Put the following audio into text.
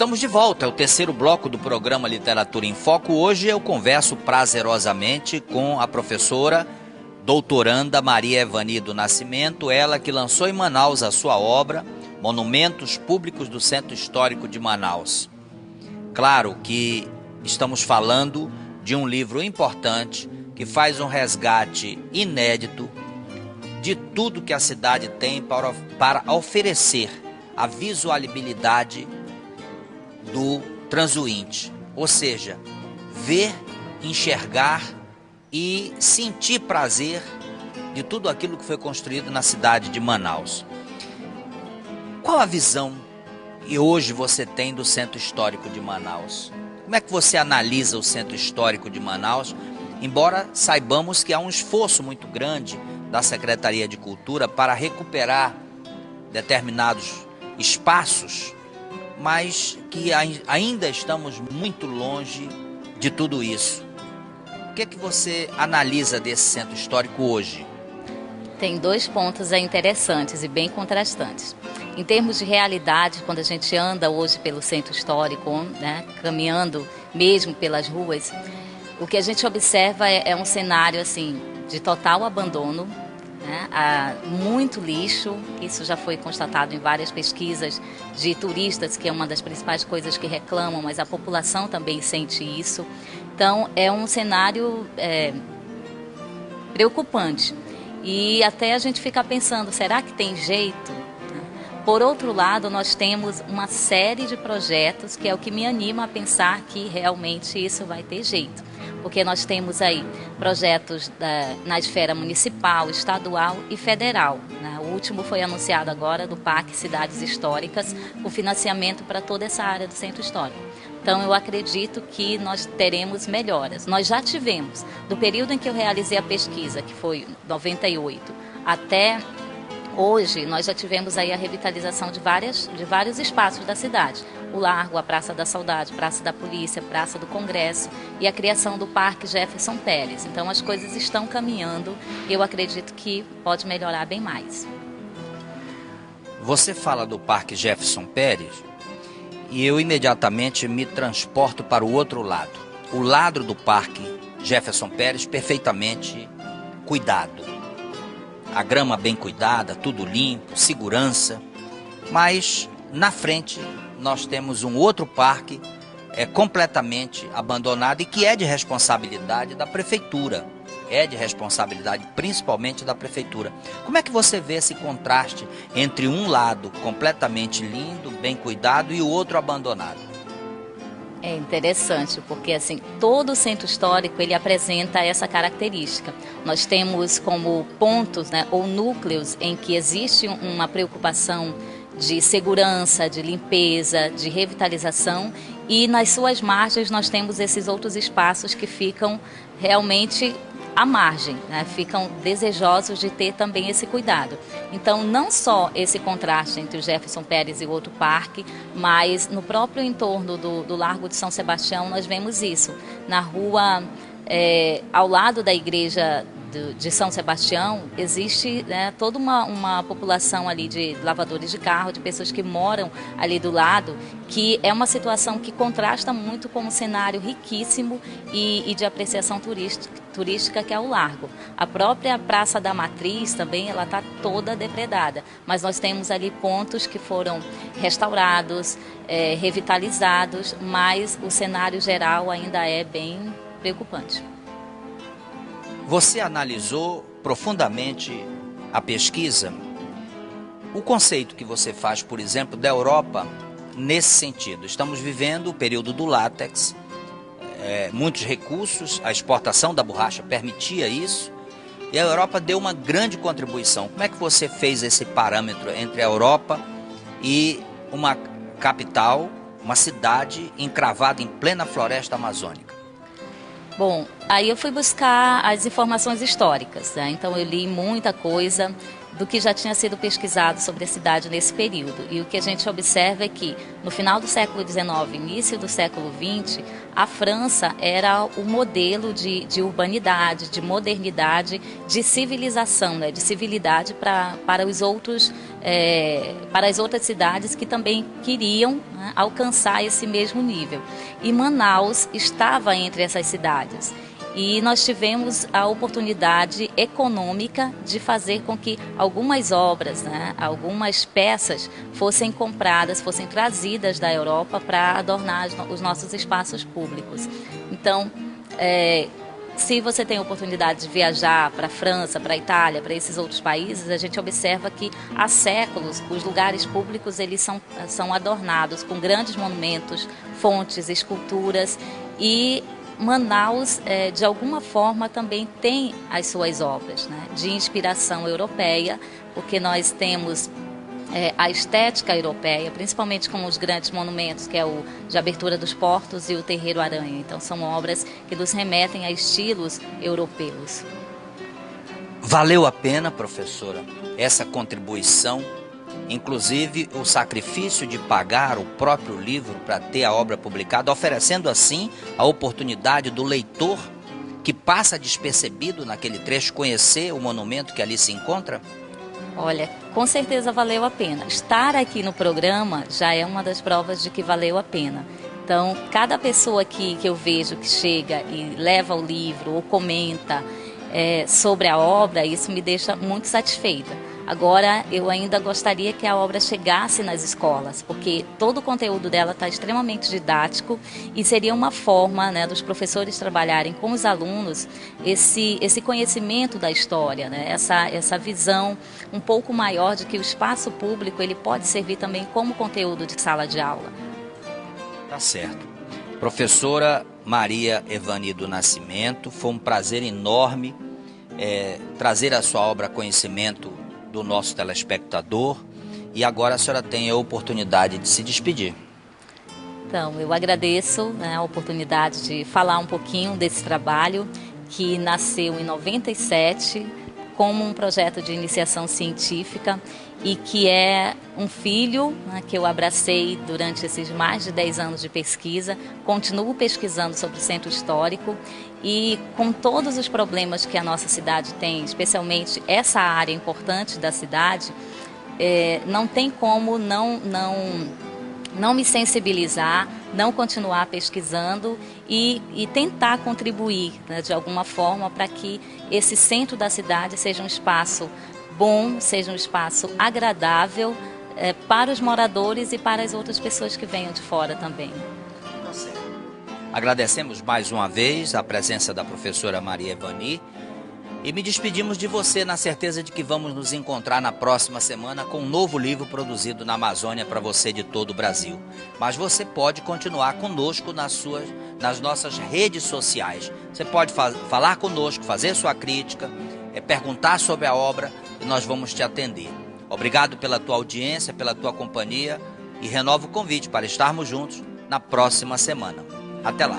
Estamos de volta, é o terceiro bloco do programa Literatura em Foco. Hoje eu converso prazerosamente com a professora doutoranda Maria Evani do Nascimento, ela que lançou em Manaus a sua obra Monumentos Públicos do Centro Histórico de Manaus. Claro que estamos falando de um livro importante que faz um resgate inédito de tudo que a cidade tem para oferecer a visualidade do transuinte, ou seja, ver, enxergar e sentir prazer de tudo aquilo que foi construído na cidade de Manaus. Qual a visão que hoje você tem do Centro Histórico de Manaus? Como é que você analisa o Centro Histórico de Manaus? Embora saibamos que há um esforço muito grande da Secretaria de Cultura para recuperar determinados espaços, mas que ainda estamos muito longe de tudo isso. O que é que você analisa desse centro histórico hoje? Tem dois pontos interessantes e bem contrastantes. Em termos de realidade, quando a gente anda hoje pelo centro histórico, né, caminhando mesmo pelas ruas, o que a gente observa é um cenário assim, de total abandono, né? Há muito lixo, isso já foi constatado em várias pesquisas de turistas, que é uma das principais coisas que reclamam, mas a população também sente isso. Então é um cenário preocupante e até a gente fica pensando, será que tem jeito? Por outro lado, nós temos uma série de projetos que é o que me anima a pensar que realmente isso vai ter jeito. Porque nós temos aí projetos na esfera municipal, estadual e federal, né? O último foi anunciado agora do Parque Cidades Históricas, com financiamento para toda essa área do centro histórico. Então eu acredito que nós teremos melhoras. Nós já tivemos, do período em que eu realizei a pesquisa, que foi 98, até hoje, nós já tivemos aí a revitalização de vários espaços da cidade. O Largo, a Praça da Saudade, Praça da Polícia, Praça do Congresso e a criação do Parque Jefferson Pérez. Então as coisas estão caminhando e eu acredito que pode melhorar bem mais. Você fala do Parque Jefferson Pérez e eu imediatamente me transporto para o outro lado. O lado do Parque Jefferson Pérez perfeitamente cuidado. A grama bem cuidada, tudo limpo, segurança. Mas na frente nós temos um outro parque completamente abandonado e que é de responsabilidade da prefeitura. É de responsabilidade principalmente da prefeitura. Como é que você vê esse contraste entre um lado completamente lindo, bem cuidado e o outro abandonado? É interessante, porque assim, todo o centro histórico ele apresenta essa característica. Nós temos como pontos, né, ou núcleos em que existe uma preocupação de segurança, de limpeza, de revitalização, e nas suas margens nós temos esses outros espaços que ficam realmente à margem, né? Ficam desejosos de ter também esse cuidado. Então, não só esse contraste entre o Jefferson Pérez e o outro parque, mas no próprio entorno do Largo de São Sebastião nós vemos isso. Na rua, ao lado da igreja de São Sebastião, existe, né, toda uma população ali de lavadores de carro, de pessoas que moram ali do lado, que é uma situação que contrasta muito com um cenário riquíssimo e de apreciação turística que é o Largo. A própria Praça da Matriz também ela está toda depredada, mas nós temos ali pontos que foram restaurados, revitalizados, mas o cenário geral ainda é bem preocupante. Você analisou profundamente a pesquisa, o conceito que você faz, por exemplo, da Europa nesse sentido. Estamos vivendo o período do látex, muitos recursos, a exportação da borracha permitia isso, e a Europa deu uma grande contribuição. Como é que você fez esse parâmetro entre a Europa e uma capital, uma cidade encravada em plena floresta amazônica? Bom, aí eu fui buscar as informações históricas, né? Então eu li muita coisa do que já tinha sido pesquisado sobre a cidade nesse período. E o que a gente observa é que no final do século XIX, início do século XX, a França era o modelo de urbanidade, de modernidade, de civilização, né? De civilidade para os outros para as outras cidades que também queriam, né, alcançar esse mesmo nível. E Manaus estava entre essas cidades. E nós tivemos a oportunidade econômica de fazer com que algumas obras, né, algumas peças fossem compradas, fossem trazidas da Europa para adornar os nossos espaços públicos. Então, se você tem a oportunidade de viajar para a França, para a Itália, para esses outros países, a gente observa que há séculos os lugares públicos eles são adornados com grandes monumentos, fontes, esculturas, e Manaus, de alguma forma, também tem as suas obras, né, de inspiração europeia, porque nós temos a estética europeia, principalmente com os grandes monumentos, que é o de abertura dos portos e o Terreiro Aranha. Então, são obras que nos remetem a estilos europeus. Valeu a pena, professora, essa contribuição, inclusive o sacrifício de pagar o próprio livro para ter a obra publicada, oferecendo assim a oportunidade do leitor que passa despercebido naquele trecho conhecer o monumento que ali se encontra? Olha, com certeza valeu a pena. Estar aqui no programa já é uma das provas de que valeu a pena. Então, cada pessoa que eu vejo que chega e leva o livro ou comenta sobre a obra, isso me deixa muito satisfeita. Agora, eu ainda gostaria que a obra chegasse nas escolas, porque todo o conteúdo dela está extremamente didático e seria uma forma, né, dos professores trabalharem com os alunos esse conhecimento da história, né, essa visão um pouco maior de que o espaço público ele pode servir também como conteúdo de sala de aula. Tá certo. Professora Maria Evani do Nascimento, foi um prazer enorme trazer a sua obra a conhecimento do nosso telespectador, e agora a senhora tem a oportunidade de se despedir. Então, eu agradeço, né, a oportunidade de falar um pouquinho desse trabalho que nasceu em 97 como um projeto de iniciação científica e que é um filho, né, que eu abracei durante esses mais de 10 anos de pesquisa, continuo pesquisando sobre o centro histórico e com todos os problemas que a nossa cidade tem, especialmente essa área importante da cidade, não tem como não me sensibilizar, não continuar pesquisando e tentar contribuir, né, de alguma forma para que esse centro da cidade seja um espaço bom, seja um espaço agradável para os moradores e para as outras pessoas que venham de fora também. Agradecemos mais uma vez a presença da professora Maria Evani e me despedimos de você na certeza de que vamos nos encontrar na próxima semana com um novo livro produzido na Amazônia para você de todo o Brasil. Mas você pode continuar conosco nas nossas redes sociais. Você pode falar conosco, fazer sua crítica, perguntar sobre a obra e nós vamos te atender. Obrigado pela tua audiência, pela tua companhia e renovo o convite para estarmos juntos na próxima semana. Até lá!